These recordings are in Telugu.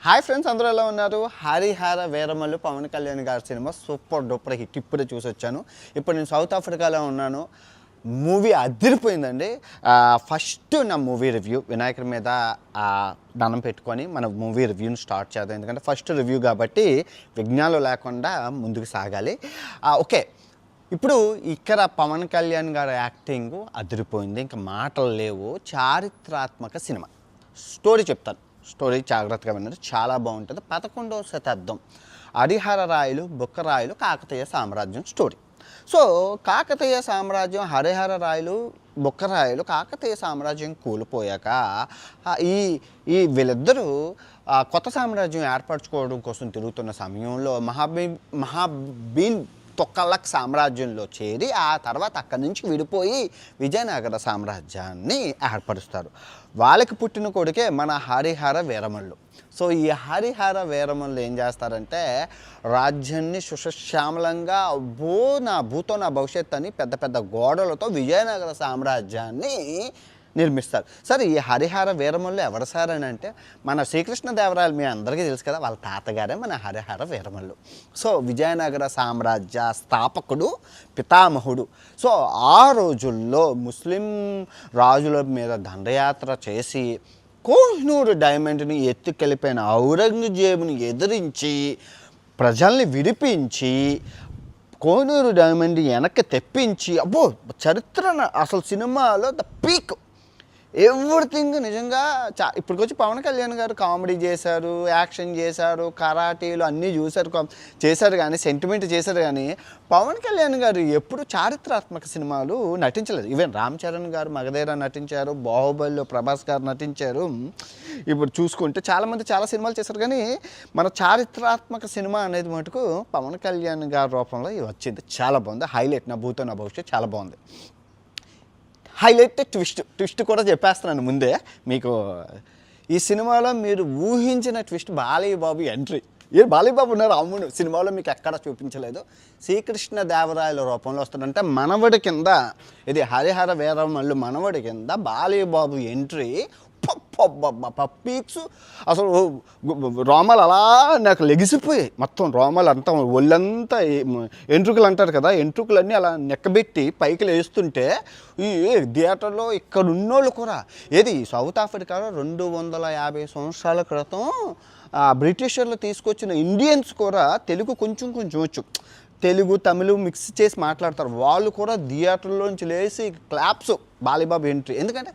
హాయ్ ఫ్రెండ్స్, అందరూ ఎలా ఉన్నారు? హరిహర వీరమల్లు పవన్ కళ్యాణ్ గారి సినిమా సూపర్ డూపర్ హిట్. ఇప్పుడే చూసి వచ్చాను. ఇప్పుడు నేను సౌత్ ఆఫ్రికాలో ఉన్నాను. మూవీ అదిరిపోయిందండి. ఫస్ట్ నా మూవీ రివ్యూ వినాయకుడి మీద దండం పెట్టుకొని మన మూవీ రివ్యూని స్టార్ట్ చేద్దాం. ఎందుకంటే ఫస్ట్ రివ్యూ కాబట్టి విఘ్నాలు లేకుండా ముందుకు సాగాలి. ఓకే, ఇప్పుడు ఇక్కడ పవన్ కళ్యాణ్ గారి యాక్టింగ్ అదిరిపోయింది, ఇంకా మాటలు లేవు. చారిత్రాత్మక సినిమా. స్టోరీ చెప్తాను, స్టోరీ జాగ్రత్తగా విన్నారు, చాలా బాగుంటుంది. 11వ శతాబ్దం హరిహర రాయలు బుక్కరాయలు కాకతీయ సామ్రాజ్యం స్టోరీ. సో కాకతీయ సామ్రాజ్యం, హరిహర రాయలు బుక్కరాయలు కాకతీయ సామ్రాజ్యం కూలిపోయాక ఈ ఈ వీళ్ళిద్దరూ కొత్త సామ్రాజ్యం ఏర్పరచుకోవడం కోసం తిరుగుతున్న సమయంలో మహాబీన్ తొక్కలక్ సామ్రాజ్యంలో చేరి ఆ తర్వాత అక్కడి నుంచి విడిపోయి విజయనగర సామ్రాజ్యాన్ని ఏర్పరుస్తారు. వాళ్ళకి పుట్టిన కొడుకే మన హరిహర వీరమల్లు. సో ఈ హరిహర వీరమల్లు ఏం చేస్తారంటే రాజ్యాన్ని సుశ్యామలంగా భూతో నా భవిష్యత్తు అని పెద్ద పెద్ద గోడలతో విజయనగర సామ్రాజ్యాన్ని నిర్మిస్తారు. సరే, ఈ హరిహర వీరమల్లు ఎవరు సార్ అని అంటే మన శ్రీకృష్ణదేవరాయలు మీ అందరికీ తెలుసు కదా, వాళ్ళ తాతగారే మన హరిహర వీరమల్లు. సో విజయనగర సామ్రాజ్య స్థాపకుడు, పితామహుడు. సో ఆ రోజుల్లో ముస్లిం రాజుల మీద దండయాత్ర చేసి కోహినూరు డైమండ్ని ఎత్తుకెళ్ళిపోయిన ఔరంగజేబుని ఎదిరించి ప్రజల్ని విడిపించి కోహినూరు డైమండ్ వెనక్కి తెప్పించి, అబ్బో చరిత్ర అసలు సినిమాలో ద పీక్ ఎవ్రీథింగ్. నిజంగా ఇప్పటికొచ్చి పవన్ కళ్యాణ్ గారు కామెడీ చేశారు, యాక్షన్ చేశారు, కరాటీలు అన్నీ చేశారు కానీ సెంటిమెంట్ చేశారు. కానీ పవన్ కళ్యాణ్ గారు ఎప్పుడు చారిత్రాత్మక సినిమాలు నటించలేదు. ఈవెన్ రామ్ చరణ్ గారు మగధీర నటించారు, బాహుబలిలో ప్రభాస్ గారు నటించారు. ఇప్పుడు చూసుకుంటే చాలామంది చాలా సినిమాలు చేశారు, కానీ మన చారిత్రాత్మక సినిమా అనేది మటుకు పవన్ కళ్యాణ్ గారి రూపంలో వచ్చింది. చాలా బాగుంది. హైలైట్ నా భూతో నా భవిష్యత్ చాలా బాగుంది. హైలైట్ ట్విస్ట్ కూడా చెప్పేస్తున్నాను ముందే మీకు. ఈ సినిమాలో మీరు ఊహించిన ట్విస్ట్ బాలయ్య బాబు ఎంట్రీ. బాలయ్య బాబు ఉన్నారు, అమ్ముడు సినిమాలో మీకు ఎక్కడా చూపించలేదు. శ్రీకృష్ణదేవరాయల రూపంలో వస్తుందంటే మనవడి కింద, ఇది హరిహర వీరమల్లు మనవడి కింద బాలయ్య బాబు ఎంట్రీ పీక్స్. అసలు రోమాలు అలా నాకు లెగిసిపోయాయి, మొత్తం రోమాలు అంతా ఒళ్ళంతా ఎంట్రుకలు అంటారు కదా, ఎంట్రుకలన్నీ అలా నెక్కబెట్టి పైకి లేస్తుంటే ఈ థియేటర్లో ఇక్కడ ఉన్నోళ్ళు కూడా, ఏది సౌత్ ఆఫ్రికాలో 250 సంవత్సరాల క్రితం బ్రిటిషర్లు తీసుకొచ్చిన ఇండియన్స్ కూడా తెలుగు కొంచెం వచ్చు, తెలుగు తమిళ మిక్స్ చేసి మాట్లాడతారు. వాళ్ళు కూడా థియేటర్లోంచి లేచి క్లాప్స్ బాలీబాబు ఎంట్రీ. ఎందుకంటే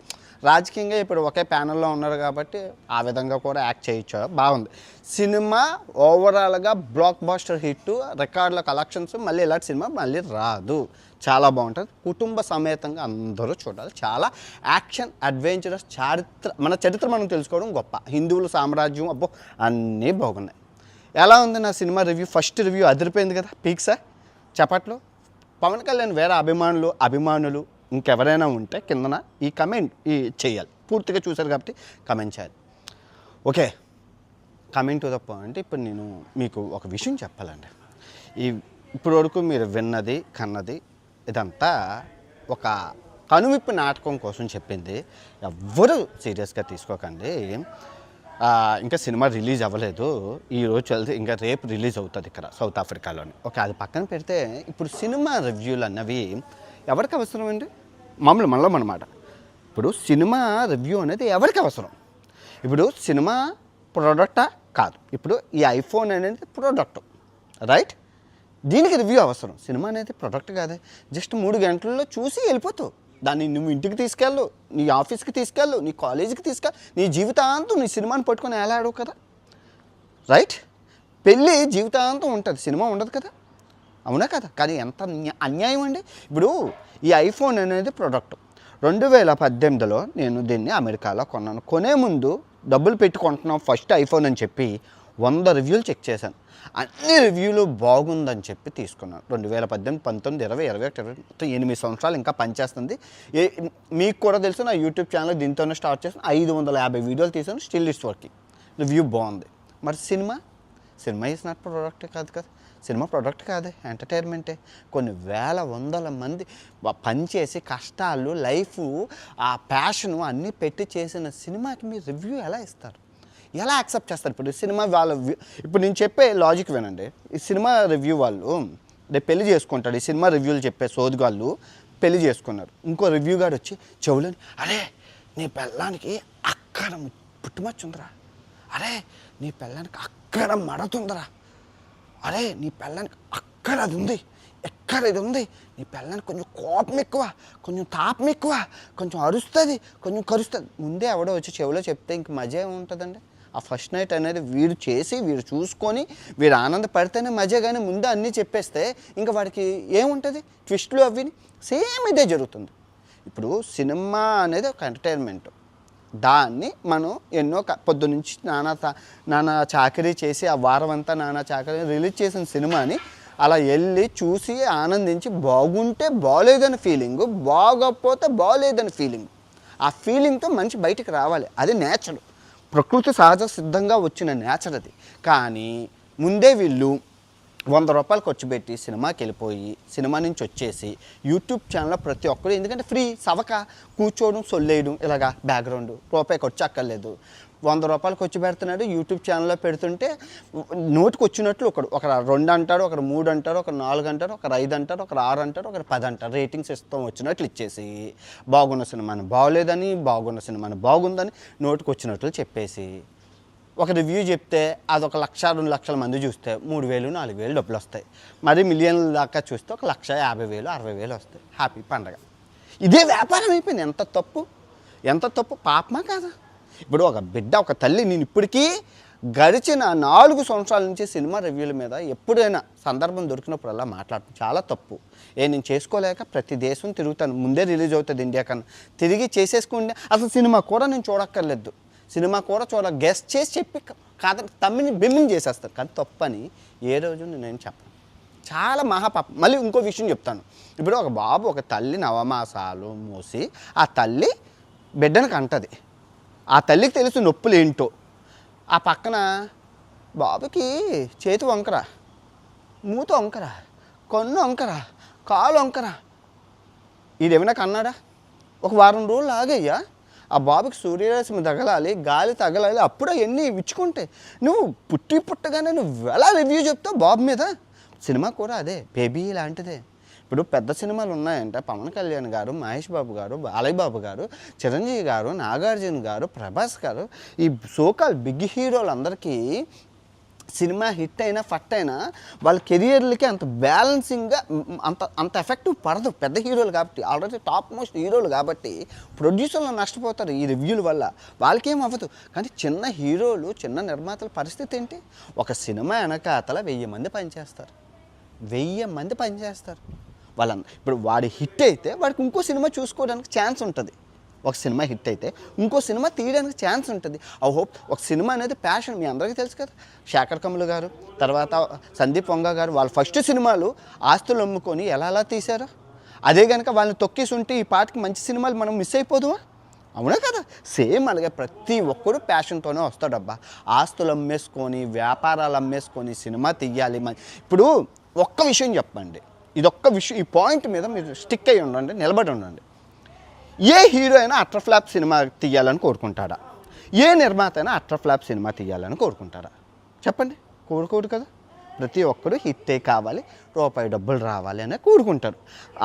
రాజకీయంగా ఇప్పుడు ఒకే ప్యానల్లో ఉన్నారు కాబట్టి ఆ విధంగా కూడా యాక్ట్ చేయొచ్చు. బాగుంది సినిమా. ఓవరాల్గా బ్లాక్ బాస్టర్ హిట్, రికార్డుల కలెక్షన్స్. మళ్ళీ ఇలాంటి సినిమా మళ్ళీ రాదు. చాలా బాగుంటుంది, కుటుంబ సమేతంగా అందరూ చూడాలి. చాలా యాక్షన్, అడ్వెంచరస్, మన చరిత్ర మనం తెలుసుకోవడం గొప్ప. హిందువుల సామ్రాజ్యం, అబ్బో అన్నీ బాగున్నాయి. ఎలా ఉంది నా సినిమా రివ్యూ? ఫస్ట్ రివ్యూ అదిరిపోయింది కదా, పీక్సా చప్పట్లు. పవన్ కళ్యాణ్ వేరే అభిమానులు ఇంకెవరైనా ఉంటే కిందన ఈ కమెంట్ చేయాలి. పూర్తిగా చూశారు కాబట్టి కమెంట్ చేయాలి. Okay, comment to the point. ఇప్పుడు నేను మీకు ఒక విషయం చెప్పాలండి. ఇప్పటి వరకు మీరు విన్నది కన్నది ఇదంతా ఒక కనువిప్పు నాటకం కోసం చెప్పింది. ఎవ్వరూ సీరియస్గా తీసుకోకండి. ఇంకా సినిమా రిలీజ్ అవ్వలేదు. ఈరోజు వెళ్తే ఇంకా రేపు రిలీజ్ అవుతుంది ఇక్కడ సౌత్ ఆఫ్రికాలోని. ఓకే, అది పక్కన పెడితే ఇప్పుడు సినిమా రివ్యూలు అన్నవి ఎవరికి అవసరం అండి? మనలో అన్నమాట. ఇప్పుడు సినిమా రివ్యూ అనేది ఎవరికి అవసరం? ఇప్పుడు సినిమా ప్రోడక్టా? కాదు. ఇప్పుడు ఈ ఐఫోన్ అనేది ప్రోడక్ట్, రైట్? దీనికి రివ్యూ అవసరం. సినిమా అనేది ప్రోడక్ట్ కాదే. జస్ట్ 3 గంటల్లో చూసి వెళ్ళిపోతావు. దాన్ని నువ్వు ఇంటికి తీసుకెళ్ళు, నీ ఆఫీస్కి తీసుకెళ్ళు, నీ కాలేజీకి తీసుకెళ్ళు, నీ జీవితాంతం నీ సినిమాని పట్టుకొని ఏలాడవు కదా, రైట్? పెళ్ళి జీవితాంతం ఉంటుంది, సినిమా ఉండదు కదా, అవునా కదా? కానీ ఎంత అన్యాయం అండి. ఇప్పుడు ఈ ఐఫోన్ అనేది ప్రోడక్ట్. 2018లో నేను దీన్ని అమెరికాలో కొన్నాను. కొనే ముందు డబ్బులు పెట్టి కొంటున్నాం ఫస్ట్ ఐఫోన్ అని చెప్పి 100 రివ్యూలు చెక్ చేశాను. అన్ని రివ్యూలు బాగుందని చెప్పి తీసుకున్నాను. 2018, 19, 20, 21, 22 మొత్తం 8 సంవత్సరాలు ఇంకా పనిచేస్తుంది. మీకు కూడా తెలుసు, నా యూట్యూబ్ ఛానల్ దీంతోనే స్టార్ట్ చేసాను. 550 వీడియోలు తీసాను, స్టిల్ ఇట్స్ వర్కింగ్. రివ్యూ బాగుంది. మరి సినిమా ఈజ్ నాట్ ప్రోడక్ట్ కాదు కదా. సినిమా ప్రోడక్ట్ కాదే, ఎంటర్టైన్మెంటే. కొన్ని వందల మంది పనిచేసి కష్టాలు, లైఫ్, ఆ ప్యాషను అన్నీ పెట్టి చేసిన సినిమాకి మీరు రివ్యూ ఎలా ఇస్తారు? ఎలా యాక్సెప్ట్ చేస్తారు? ఇప్పుడు సినిమా వాళ్ళ ఇప్పుడు నేను చెప్పే లాజిక్ వినండి. ఈ సినిమా రివ్యూ వాళ్ళు రేపు పెళ్లి చేసుకుంటాడు, ఈ సినిమా రివ్యూలు చెప్పే సోదిగాళ్ళు పెళ్లి చేసుకున్నారు. ఇంకో రివ్యూ గాడు వచ్చి చెవులని, అరే నీ పెళ్ళానికి అక్కడ పుట్టుమచ్చుందిరా, అరే నీ పెళ్ళానికి అక్కడ మడతుందిరా, అరే నీ పెళ్ళానికి అక్కడ అది ఉంది, ఎక్కడ ఇది ఉంది, నీ పెళ్ళానికి కొంచెం కోపం ఎక్కువ, కొంచెం తాపం ఎక్కువ, కొంచెం అరుస్తుంది, కొంచెం కరుస్తుంది. ముందే ఎవడో వచ్చి చెవిలో చెప్తే ఇంక మజా ఏముంటుందండి? ఆ ఫస్ట్ నైట్ అనేది వీడు చేసి వీడు చూసుకొని వీడు ఆనందపడితేనే మజా, కానీ ముందే అన్నీ చెప్పేస్తే ఇంకా వాడికి ఏముంటుంది? ట్విస్ట్లు అవిని సేమ్ ఇదే జరుగుతుంది. ఇప్పుడు సినిమా అనేది ఒక ఎంటర్టైన్మెంట్. దాన్ని మనం ఎన్నో పొద్దునుంచి నానా చాకరీ చేసి ఆ వారం అంతా నానా చాకరీ రిలీజ్ చేసిన సినిమాని అలా వెళ్ళి చూసి ఆనందించి బాగుంటే బాగోలేదని ఫీలింగు, బాగోకపోతే బాగోలేదని ఫీలింగు, ఆ ఫీలింగ్తో మనిషి బయటికి రావాలి. అది నేచర్, ప్రకృతి సహజ సిద్ధంగా వచ్చిన నేచర్ అది. కానీ ముందే వీళ్ళు 100 రూపాయలు ఖర్చు పెట్టి సినిమాకి వెళ్ళిపోయి సినిమా నుంచి వచ్చేసి యూట్యూబ్ ఛానల్లో ప్రతి ఒక్కరు, ఎందుకంటే ఫ్రీ సవక కూర్చోవడం సొల్లేయడం ఇలాగా బ్యాక్గ్రౌండ్ రూపాయి ఖర్చు అక్కర్లేదు, 100 రూపాయలు ఖర్చు పెడుతున్నాడు యూట్యూబ్ ఛానల్లో పెడుతుంటే నోటికి వచ్చినట్లు ఒకడు 2 అంటాడు, 3 అంటారు, 4 అంటారు, 5 అంటారు, 6 అంటారు, 10 అంటారు, రేటింగ్స్ ఇస్తాం వచ్చినట్లు ఇచ్చేసి బాగున్న సినిమాని బాగోలేదని, బాగున్న సినిమాని బాగుందని నోటికి వచ్చినట్లు చెప్పేసి ఒక రివ్యూ చెప్తే అది 1 లక్ష 2 లక్షల మంది చూస్తే 3,000 4,000 డబ్బులు వస్తాయి. మరి మిలియన్ల దాకా చూస్తే 1,50,000 60,000 వస్తాయి. హ్యాపీ పండగ. ఇదే వ్యాపారం అయిపోయింది. ఎంత తప్పు, ఎంత తప్పు, పాపమా కాదా? ఇప్పుడు ఒక బిడ్డ, ఒక తల్లి, నేను ఇప్పటికీ గడిచిన 4 సంవత్సరాల నుంచి సినిమా రివ్యూల మీద ఎప్పుడైనా సందర్భం దొరికినప్పుడల్లా మాట్లాడతాను. చాలా తప్పు. నేను చేసుకోలేక ప్రతి దేశం తిరుగుతాను. ముందే రిలీజ్ అవుతుంది ఇండియా కన్నా, తిరిగి చేసేసుకుంటే అసలు సినిమా కూడా నేను చూడక్కర్లేదు. సినిమా కూడా గెస్ట్ చేసి చెప్పి కాదు తమ్మిని బిమ్మిని చేసేస్తారు. కానీ తప్పని ఏ రోజు నేను చెప్పను. చాలా మహాపాపం. మళ్ళీ ఇంకో విషయం చెప్తాను. ఇప్పుడు ఒక బాబు, ఒక తల్లి నవమాసాలు మోసి ఆ తల్లి బిడ్డను కంటది. ఆ తల్లికి తెలుసు నొప్పులు ఏంటో. ఆ పక్కన బాబుకి చేతి వంకర, మూత వంకర, కన్ను వంకర, కాలు వంకర. ఈడేమైనా కన్నాడా? ఒక వారం రోజులు ఆగయ్యా, ఆ బాబుకి సూర్యరశ్మి తగలాలి, గాలి తగలాలి, అప్పుడు అవన్నీ ఇచ్చుకుంటే నువ్వు పుట్టగానే నువ్వు ఎలా రివ్యూ చెప్తావు బాబు మీద? సినిమా కూడా అదే, బేబీ లాంటిదే. ఇప్పుడు పెద్ద సినిమాలు ఉన్నాయంటే పవన్ కళ్యాణ్ గారు, మహేష్ బాబు గారు, బాలయ్య బాబు గారు, చిరంజీవి గారు, నాగార్జున గారు, ప్రభాస్ గారు, ఈ సోకాల్ బిగ్ హీరోలందరికీ సినిమా హిట్ అయినా ఫట్ అయినా వాళ్ళ కెరియర్లకి అంత బ్యాలెన్సింగ్గా అంత ఎఫెక్టివ్ పడదు. పెద్ద హీరోలు కాబట్టి, ఆల్రెడీ టాప్ మోస్ట్ హీరోలు కాబట్టి ప్రొడ్యూసర్లు నష్టపోతారు ఈ రివ్యూల వల్ల. వాళ్ళకేం అవ్వదు. కానీ చిన్న హీరోలు, చిన్న నిర్మాతల పరిస్థితి ఏంటి? ఒక సినిమా వెనకాతల 1000 మంది పనిచేస్తారు, 1000 మంది పనిచేస్తారు. ఇప్పుడు వాడి హిట్ అయితే వాడికి ఇంకో సినిమా చూసుకోవడానికి ఛాన్స్ ఉంటుంది. ఒక సినిమా హిట్ అయితే ఇంకో సినిమా తీయడానికి ఛాన్స్ ఉంటుంది. ఐ హోప్ ఒక సినిమా అనేది ప్యాషన్. మీ అందరికీ తెలుసు కదా, శేఖర్ కమల్ గారు, తర్వాత సందీప్ వంగ గారు, వాళ్ళ ఫస్ట్ సినిమాలు ఆస్తులు అమ్ముకొని ఎలా తీశారో, అదే కనుక వాళ్ళని తొక్కేసి ఉంటే ఈ పాటకి మంచి సినిమాలు మనం మిస్ అయిపోదువా? అవునా కదా? సేమ్ అలాగే ప్రతి ఒక్కరు ప్యాషన్తోనే వస్తాడబ్బా. ఆస్తులు అమ్మేసుకొని, వ్యాపారాలు అమ్మేసుకొని సినిమా తీయాలి. ఇప్పుడు ఒక్క విషయం చెప్పండి, ఇదొక్క విషయం, ఈ పాయింట్ మీద మీరు స్టిక్ అయ్యి ఉండండి, నిలబడి ఉండండి. ఏ హీరో అయినా అట్టర్ ఫ్లాప్ సినిమా తీయాలని కోరుకుంటాడా? ఏ నిర్మాత అయినా అట్టర్ ఫ్లాప్ సినిమా తీయాలని కోరుకుంటాడా? చెప్పండి, కోరుకోరు కదా. ప్రతి ఒక్కరు హిట్టే కావాలి, రూపాయి డబ్బులు రావాలి అనే కోరుకుంటారు.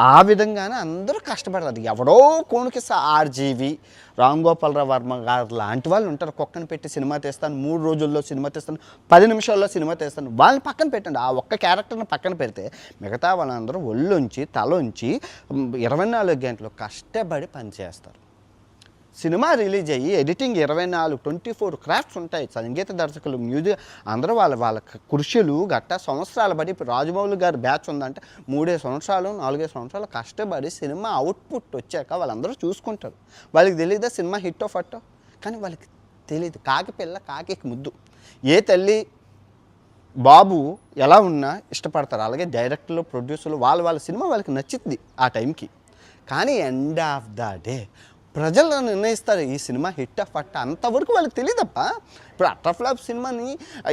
ఆ విధంగానే అందరూ కష్టపడతారు. ఎవడో కోణుకి ఆర్జీవి, రామ్ గోపాలరావు వర్మ గారు లాంటి వాళ్ళు ఉంటారు. కుక్కను పెట్టి సినిమా తీస్తాను, 3 రోజుల్లో సినిమా తీస్తాను, 10 నిమిషాల్లో సినిమా తీస్తాను, వాళ్ళని పక్కన పెట్టండి. ఆ ఒక్క క్యారెక్టర్ని పక్కన పెడితే మిగతా వాళ్ళందరూ ఒళ్ళొంచి తలొంచి 24 గంటలు కష్టపడి పనిచేస్తారు. సినిమా రిలీజ్ అయ్యి ఎడిటింగ్ 24 క్రాఫ్ట్స్ ఉంటాయి. సంగీత దర్శకులు, మ్యూజిక్, అందరూ వాళ్ళ కృషులు గట్టా సంవత్సరాలు బడి. ఇప్పుడు రాజమౌళి గారు బ్యాచ్ ఉందంటే 3 సంవత్సరాలు 4 సంవత్సరాలు కష్టపడి సినిమా అవుట్పుట్ వచ్చాక వాళ్ళందరూ చూసుకుంటారు. వాళ్ళకి తెలియదా సినిమా హిట్టో ఫట్టో? కానీ వాళ్ళకి తెలియదు. కాకి పిల్ల కాకి ముద్దు. ఏ తల్లి బాబు ఎలా ఉన్నా ఇష్టపడతారు. అలాగే డైరెక్టర్లు, ప్రొడ్యూసర్లు వాళ్ళ సినిమా వాళ్ళకి నచ్చుతుంది ఆ టైంకి. కానీ ఎండ్ ఆఫ్ ద డే ప్రజలు నిర్ణయిస్తారు ఈ సినిమా హిట్ ఫట్. అంతవరకు వాళ్ళకి తెలియదప్ప. ఇప్పుడు అట్టర్ ఫ్లాప్ సినిమాని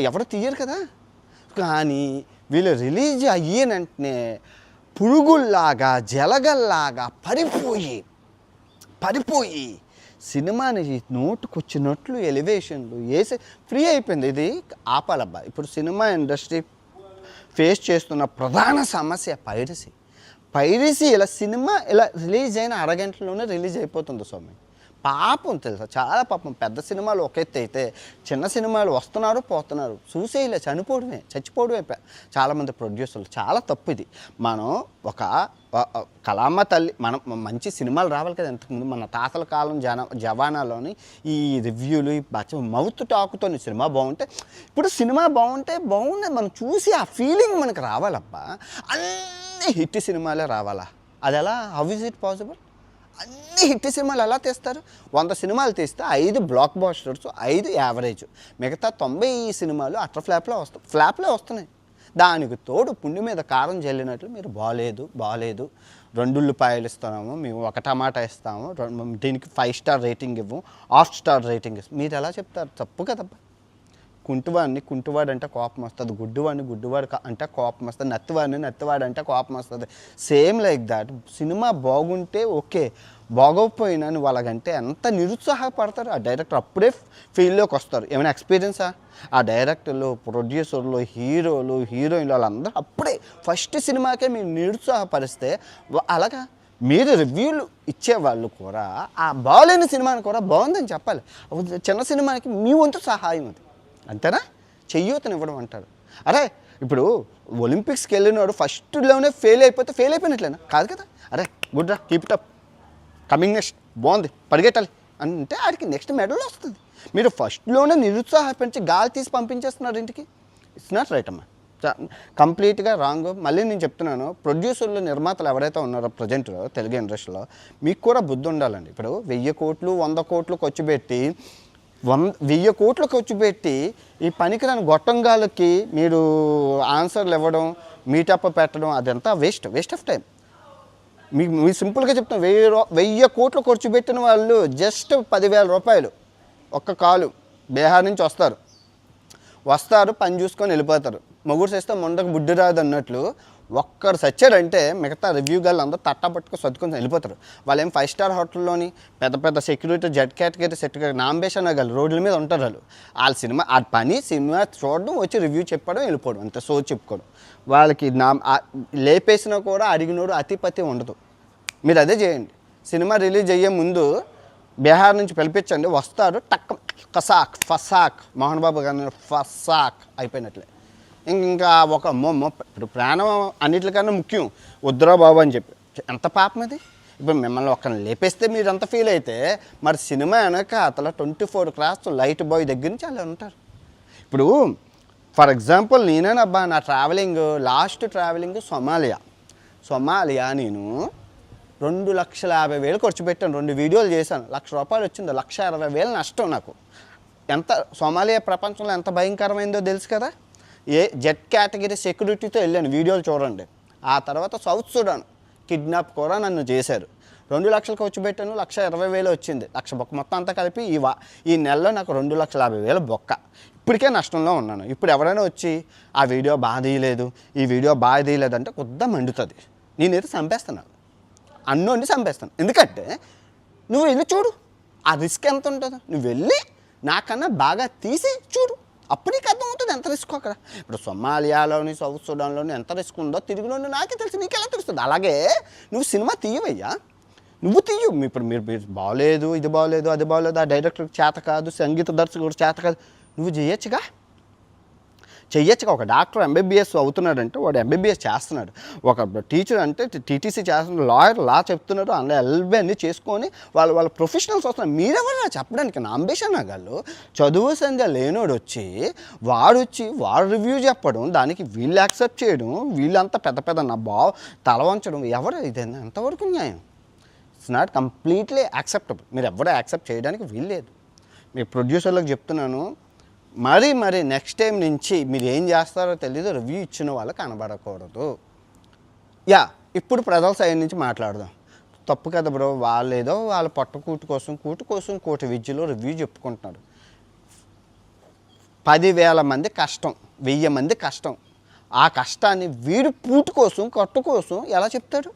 ఎవరు తీయరు కదా. కానీ వీళ్ళు రిలీజ్ అయ్యేనంటనే పురుగుల్లాగా, జలగల్లాగా పడిపోయి సినిమాని నోటుకొచ్చినట్లు ఎలివేషన్లు వేసి ఫ్రీ అయిపోయింది. ఇది ఆపాలబ్బా. ఇప్పుడు సినిమా ఇండస్ట్రీ ఫేస్ చేస్తున్న ప్రధాన సమస్య పైరసీ. ఇలా సినిమా ఇలా రిలీజ్ అయిన అరగంటలోనే రిలీజ్ అయిపోతుంది స్వామి. పాపం తెలుసా, చాలా పాపం. పెద్ద సినిమాలు ఒక ఎత్తు అయితే చిన్న సినిమాలు వస్తున్నారు పోతున్నారు, చూసేయలే, చచ్చిపోవడమే చాలామంది ప్రొడ్యూసర్లు. చాలా తప్పు ఇది. మనం ఒక కళామ్మ తల్లి, మనం మంచి సినిమాలు రావాలి కదా. ఇంతకుముందు మన తాతల కాలం జవానాలోని ఈ రివ్యూలు, ఈ మౌత్ టాకుతో సినిమా బాగుంటే, ఇప్పుడు సినిమా బాగుంది మనం చూసి ఆ ఫీలింగ్ మనకు రావాలబ్బా. అన్ని హిట్ సినిమాలే రావాలా? అది ఎలా? How is it possible? అన్ని హిట్ సినిమాలు ఎలా తీస్తారు? 100 సినిమాలు తీస్తే 5 బ్లాక్ బాస్టర్స్, 5 యావరేజ్, మిగతా 90 సినిమాలు అట్టర్ ఫ్లాప్లే వస్తున్నాయి. దానికి తోడు పుండి మీద కారం జల్లినట్లు మీరు బాలేదు 2 ఉల్లిపాయలు ఇస్తున్నాము, మేము 1 టమాటా ఇస్తాము, దీనికి 5 స్టార్ రేటింగ్ ఇవ్వము, 8 స్టార్ రేటింగ్ ఇస్తాం. మీరు ఎలా చెప్తారు? తప్పు కదబ్బా. కుంటివాడు అంటే కోపం వస్తుంది, గుడ్డివాడు అంటే కోపం వస్తుంది, నత్తివాడు అంటే కోపం వస్తుంది. సేమ్ లైక్ దాట్ సినిమా బాగుంటే ఓకే, బాగోకపోయినా నువ్వు అలాగంటే ఎంత నిరుత్సాహపడతారు. ఆ డైరెక్టర్ అప్పుడే ఫీల్డ్లోకి వస్తారు. ఏమైనా ఎక్స్పీరియన్సా? ఆ డైరెక్టర్లు, ప్రొడ్యూసర్లు, హీరోలు, హీరోయిన్లు వాళ్ళందరూ అప్పుడే ఫస్ట్ సినిమాకే మీరు నిరుత్సాహపరిస్తే అలాగా మీరు రివ్యూలు ఇచ్చేవాళ్ళు కూడా ఆ బాగాలేని సినిమాని కూడా బాగుందని చెప్పాలి. చిన్న సినిమాకి మీ వంతు సహాయం అది, అంతేనా? చెయ్యూతనివ్వడం అంటారు. అరే ఇప్పుడు ఒలింపిక్స్కి వెళ్ళినాడు ఫస్ట్లోనే ఫెయిల్ అయిపోయినట్లేనా? కాదు కదా. అరే గుడ్ రా, keep it up, coming next బాగుంది, పరిగెట్టాలి అంటే ఆడికి నెక్స్ట్ మెడల్ వస్తుంది. మీరు ఫస్ట్లోనే నిరుత్సాహపరిచి గాలి తీసి పంపించేస్తున్నారు ఇంటికి. ఇట్స్ నాట్ రైట్ అమ్మా, కంప్లీట్గా రాంగ్. మళ్ళీ నేను చెప్తున్నాను, ప్రొడ్యూసర్లు, నిర్మాతలు ఎవరైతే ఉన్నారో ప్రజెంట్ తెలుగు ఇండస్ట్రీలో మీకు కూడా బుద్ధి ఉండాలండి. ఇప్పుడు 1000 కోట్లు 100 కోట్లు ఖర్చు పెట్టి 1000 కోట్లు ఖర్చు పెట్టి ఈ పనికిరాని గొట్టంగాలకి మీరు ఆన్సర్లు ఇవ్వడం, మీటప్ పెట్టడం, అదంతా వేస్ట్ ఆఫ్ టైం. మీకు సింపుల్గా చెప్తాను, 1000 కోట్లు ఖర్చు పెట్టిన వాళ్ళు జస్ట్ 10,000 రూపాయలు ఒక్క కాలు. బీహార్ నుంచి వస్తారు, పని చూసుకొని వెళ్ళిపోతారు. మొగుడు చేస్తే మొండకు బుడ్డి రాదు అన్నట్లు ఒక్కడు సచ్చాడంటే మిగతా రివ్యూ గాళ్ళు అందరూ తట్టపట్టుకు సర్దుకొని వెళ్ళిపోతారు. వాళ్ళు ఏం 5 స్టార్ హోటల్లోని పెద్ద సెక్యూరిటీ జెడ్ కేటగిరీ సెట్ నాంబేషన్ అవ్వగలరు, రోడ్ల మీద ఉంటారు వాళ్ళు. సినిమా చూడడం, వచ్చి రివ్యూ చెప్పడం, వెళ్ళిపోవడం, అంతే. సో చెప్పుకోవడం. వాళ్ళకి లేపేసినా కూడా అడిగినోడు అతిపతి ఉండదు. మీరు అదే చేయండి. సినిమా రిలీజ్ అయ్యే ముందు బీహార్ నుంచి పిలిపించండి, వస్తారు, టక్ కసాక్ ఫసాక్, మోహన్ బాబు గారిని ఫసాక్ అయిపోయినట్లే. ఇంకా ఒక ఇప్పుడు ప్రాణం అన్నిటికన్నా ముఖ్యం, వద్దురా బాబు అని చెప్పి. ఎంత పాపం అది. ఇప్పుడు మిమ్మల్ని ఒక్కరిని లేపేస్తే మీరు అంత ఫీల్ అయితే, మరి సినిమా వెనక అతల 24 క్రాస్ లైట్ బాయ్ దగ్గర నుంచి అలా ఉంటారు. ఇప్పుడు ఫర్ ఎగ్జాంపుల్ నేనేనబ్బా, నా లాస్ట్ ట్రావెలింగ్ సొమాలియా నేను 2,50,000 ఖర్చు పెట్టాను, 2 వీడియోలు చేశాను, ₹1,00,000 వచ్చింది, ₹1,60,000 నష్టం నాకు. సొమాలియా ప్రపంచంలో ఎంత భయంకరమైందో తెలుసు కదా. జెడ్ కేటగిరీ సెక్యూరిటీతో వెళ్ళాను, వీడియోలు చూడండి. ఆ తర్వాత సౌత్ సుడాన్ కిడ్నాప్ కూడా నన్ను చేశారు. 2 లక్షలు ఖర్చు పెట్టాను, ₹1,20,000 వచ్చింది, ₹1,00,000 బొక్క. మొత్తం అంతా కలిపి ఈ నెలలో నాకు 2,50,000 బొక్క. ఇప్పటికే నష్టంలో ఉన్నాను. ఇప్పుడు ఎవరైనా వచ్చి ఆ వీడియో బాగా తీయలేదు, ఈ వీడియో బాగా తీయలేదు అంటే కొద్దిగా మండుతుంది. నేనైతే చంపేస్తున్నాను, అన్నోండి చంపేస్తాను. ఎందుకంటే నువ్వు వెళ్ళి చూడు, ఆ రిస్క్ ఎంత ఉంటుందో. నువ్వు వెళ్ళి నాకన్నా బాగా తీసి చూడు, అప్పుడు నీకు అర్థమవుతుంది ఎంత రిస్క్ అక్కడ. ఇప్పుడు సొమాలియాలోని, సౌత్ సుడాన్లోని ఎంత రిస్క్ ఉందో తిరిగిలోని నాకే తెలుసు, నీకెలా తెలుస్తుంది. అలాగే నువ్వు సినిమా తీయవయ్యా, నువ్వు తీయు. ఇప్పుడు మీరు బాగోలేదు, ఇది బాగోలేదు, అది బాగోలేదు, ఆ డైరెక్టర్కి చేత కాదు, సంగీత దర్శకుడు చేత కాదు, నువ్వు చెయ్యొచ్చుగా. ఒక డాక్టర్ ఎంబీబీఎస్ అవుతున్నాడంటే వాడు ఎంబీబీఎస్ చేస్తున్నాడు, ఒక టీచర్ అంటే టీటీసీ చేస్తున్నాడు, లా చెప్తున్నాడు, అందులో ఎల్బీ అన్నీ చేసుకొని వాళ్ళ ప్రొఫెషనల్స్ వస్తున్నారు. మీరెవరైనా చెప్పడానికి? నా అంబిషన్ అగాళ్ళు చదువు సంధ్య లేనోడు వాడు రివ్యూ చెప్పడం, దానికి వీళ్ళు యాక్సెప్ట్ చేయడం, వీళ్ళంతా పెద్ద నా తల వంచడం, ఎవరు ఇదైనా ఎంతవరకు న్యాయం? It's not completely acceptable. మీరు ఎవరు యాక్సెప్ట్ చేయడానికి వీల్లేదు. మీ ప్రొడ్యూసర్లకు చెప్తున్నాను, మరి నెక్స్ట్ టైం నుంచి మీరు ఏం చేస్తారో తెలీదు, రివ్యూ ఇచ్చిన వాళ్ళు కనబడకూడదు. ఇప్పుడు ప్రజల సైడ్ నుంచి మాట్లాడదాం. తప్పు కదా బ్రో, వాళ్ళేదో వాళ్ళ కూటు కోసం కోటి విద్యలో రివ్యూ చెప్పుకుంటున్నారు. 10,000 మంది కష్టం, 1000 మంది కష్టం. ఆ కష్టాన్ని వీడు కట్టు కోసం ఎలా చెప్తాడు?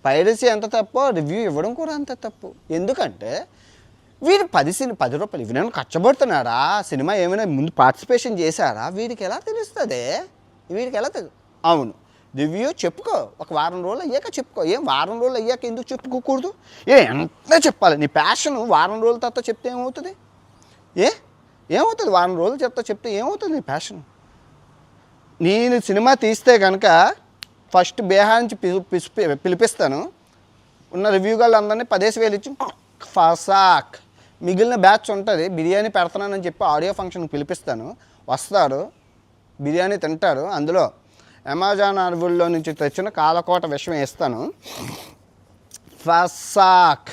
పైరసీ ఎంత తప్పో రివ్యూ ఇవ్వడం కూడా అంత తప్పు. ఎందుకంటే వీడు 10 రూపాయలు ఇవి నేను కష్టపడుతున్నాడా, సినిమా ఏమైనా ముందు పార్టిసిపేషన్ చేశారా, వీడికి ఎలా తెలుస్తుంది, వీడికి ఎలా అవును రివ్యూ చెప్పుకో, ఒక వారం రోజులు అయ్యాక చెప్పుకో. ఏం వారం రోజులు అయ్యాక ఎందుకు చెప్పుకోకూడదు? ఎంత చెప్పాలి, నీ ప్యాషన్ వారం రోజుల తర్వాత చెప్తే ఏమవుతుంది? ఏమవుతుంది వారం రోజులు చెప్తే ఏమవుతుంది నీ ప్యాషన్? నేను సినిమా తీస్తే కనుక ఫస్ట్ బీహార్ నుంచి పిలిపిస్తాను, ఉన్న రివ్యూ గాళ్ళు అందరినీ 10,000 ఇచ్చి ఫసాక్. మిగిలిన బ్యాచ్ ఉంటుంది, బిర్యానీ పెడతానని చెప్పి ఆడియో ఫంక్షన్కి పిలిపిస్తాను, వస్తారు, బిర్యానీ తింటారు. అందులో అమెజాన్ అడవుల్లో నుంచి తెచ్చిన కాలకోట విషయం వేస్తాను, ఫసాక్.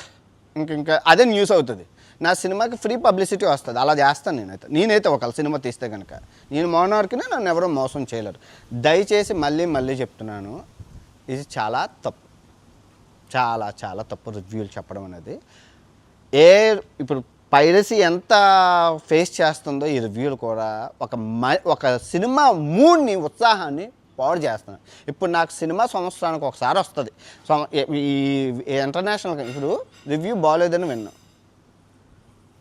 ఇంకా అదే న్యూస్ అవుతుంది, నా సినిమాకి ఫ్రీ పబ్లిసిటీ వస్తుంది. అలా చేస్తాను నేనైతే ఒకవేళ సినిమా తీస్తే కనుక. నేను మోనార్కినే నన్ను ఎవరో మోసం చేయలేరు. దయచేసి మళ్ళీ చెప్తున్నాను, ఇది చాలా తప్పు, చాలా తప్పు రివ్యూలు చెప్పడం అనేది. ఇప్పుడు పైరసీ ఎంత ఫేస్ చేస్తుందో ఈ రివ్యూలు కూడా ఒక సినిమా మూడ్ని, ఉత్సాహాన్ని పాడు చేస్తున్నాను. ఇప్పుడు నాకు సినిమా సంవత్సరానికి ఒకసారి వస్తుంది. ఈ ఇంటర్నేషనల్ ఇప్పుడు రివ్యూ బాగోలేదని విన్నాను,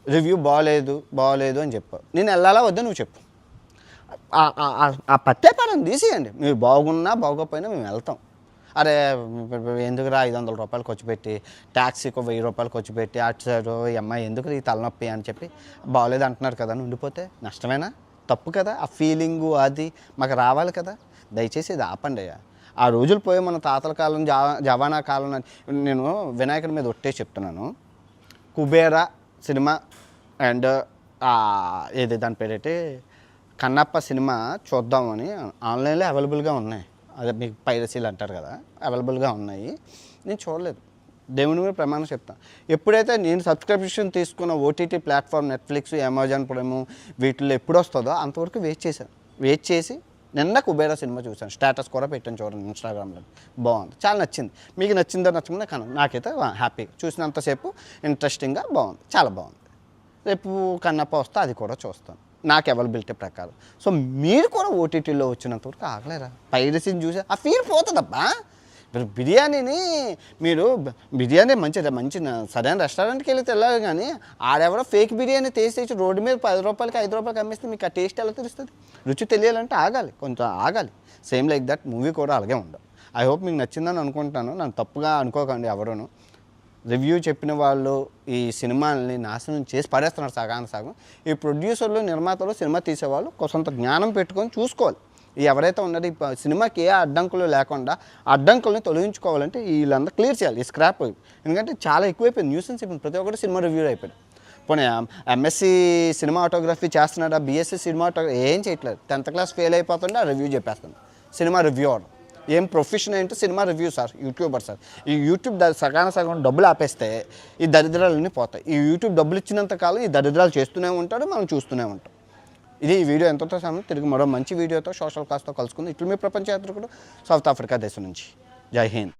రివ్యూ బాగోలేదు అని చెప్పావు, నేను వెళ్ళాలా వద్దా నువ్వు చెప్పు. ఆ పత్తే తీసేయండి, మీరు బాగున్నా బాగోకపోయినా మేము వెళ్తాం. అరే ఎందుకురా 500 రూపాయలు ఖర్చు పెట్టి, ట్యాక్సీకి 1000 రూపాయలు ఖర్చు పెట్టి, అటు సైడ్ ఈ అమ్మాయి ఎందుకు ఈ తలనొప్పి అని చెప్పి బాగోలేదు అంటున్నారు కదా, ఉండిపోతే నష్టమేనా? తప్పు కదా, ఆ ఫీలింగు అది మాకు రావాలి కదా. దయచేసి ఇది ఆపండి అయ్యా. ఆ రోజులు పోయి మన తాతల కాలం, జవానా కాలం. నేను వినాయకుడి మీద ఒట్టే చెప్తున్నాను, కుబేరా సినిమా అండ్ ఏది దాని పేరేంటి కన్నప్ప సినిమా చూద్దామని ఆన్లైన్లో అవైలబుల్గా ఉన్నాయి. అదే మీకు పైరసీలు అంటారు కదా, అవైలబుల్గా ఉన్నాయి. నేను చూడలేదు, దేవుని మీద ప్రమాణం చెప్తాను. ఎప్పుడైతే నేను సబ్స్క్రిప్షన్ తీసుకున్న OTT platform Netflix, Amazon prime వీటిల్లో ఎప్పుడు వస్తుందో అంతవరకు వెయిట్ చేసి నిన్న కుబేరా సినిమా చూశాను. స్టేటస్ కూడా పెట్టాను, చూడండి ఇన్స్టాగ్రామ్లో. బాగుంది, చాలా నచ్చింది. మీకు నచ్చిందో నచ్చకుండా కానీ నాకైతే హ్యాపీ, చూసినంతసేపు ఇంట్రెస్టింగ్గా బాగుంది, చాలా బాగుంది. రేపు కన్నప్ప వస్తే అది కూడా చూస్తాను నాకు అవైలబిలిటీ ప్రకారం. సో మీరు కూడా ఓటీటీలో వచ్చినంతవరకు ఆగలేరా? పైరసీని చూసి ఆ ఫీల్ పోతుందబ్బా. మీరు బిర్యానీ మంచి సరైన రెస్టారెంట్కి వెళ్ళి తెల్లాలి, కానీ ఆడెవరో ఫేక్ బిర్యానీ తెచ్చి రోడ్డు మీద 10 రూపాయలకి 5 రూపాయలకి అమ్మేస్తే మీకు ఆ టేస్ట్ ఎలా తెలుస్తుంది? రుచి తెలియాలంటే కొంచెం ఆగాలి. సేమ్ లైక్ దట్ మూవీ కూడా అలాగే ఉండదు. ఐ హోప్ మీకు నచ్చిందని అనుకుంటాను. నన్ను తప్పుగా అనుకోకండి ఎవరును. రివ్యూ చెప్పిన వాళ్ళు ఈ సినిమాల్ని నాశనం చేసి పడేస్తున్నారు సగం. ఈ ప్రొడ్యూసర్లు, నిర్మాతలు, సినిమా తీసేవాళ్ళు కొంత జ్ఞానం పెట్టుకొని చూసుకోవాలి. ఎవరైతే ఉన్నారో ఈ సినిమాకి ఏ అడ్డంకులు లేకుండా అడ్డంకుల్ని తొలగించుకోవాలంటే వీళ్ళందరూ క్లియర్ చేయాలి ఈ స్క్రాప్. ఎందుకంటే చాలా ఎక్కువైపోయింది న్యూసెన్స్. ఇప్పుడు ప్రతి ఒక్కటి సినిమా రివ్యూ అయిపోయింది. పోనీ ఎంఎస్సి సినిమాటోగ్రఫీ చేస్తున్నాడా, బీఎస్సీ సినిమాటోగ్రఫీ ఏం చేయట్లేదు, 10th క్లాస్ ఫెయిల్ అయిపోతుండే ఆ రివ్యూ చెప్పేస్తాను. సినిమా రివ్యూ అవడం ఏం ప్రొఫెషన్ ఏంటో cinema review sir, YouTuber sir. ఈ యూట్యూబ్ సగం డబ్బులు ఆపేస్తే ఈ దరిద్రాలన్నీ పోతాయి. ఈ యూట్యూబ్ డబ్బులు ఇచ్చినంత కాలం ఈ దరిద్రాలు చేస్తూనే ఉంటాడు, మనం చూస్తూనే ఉంటాం. ఇది ఈ వీడియో ఎంతో సమయం తిరిగి మరో మంచి వీడియోతో సోషల్ కాస్ట్తో కలుసుకుంది. ఇట్లు మీ ప్రపంచ యాత్రికుడు సౌత్ ఆఫ్రికా దేశం నుంచి. జై హింద్.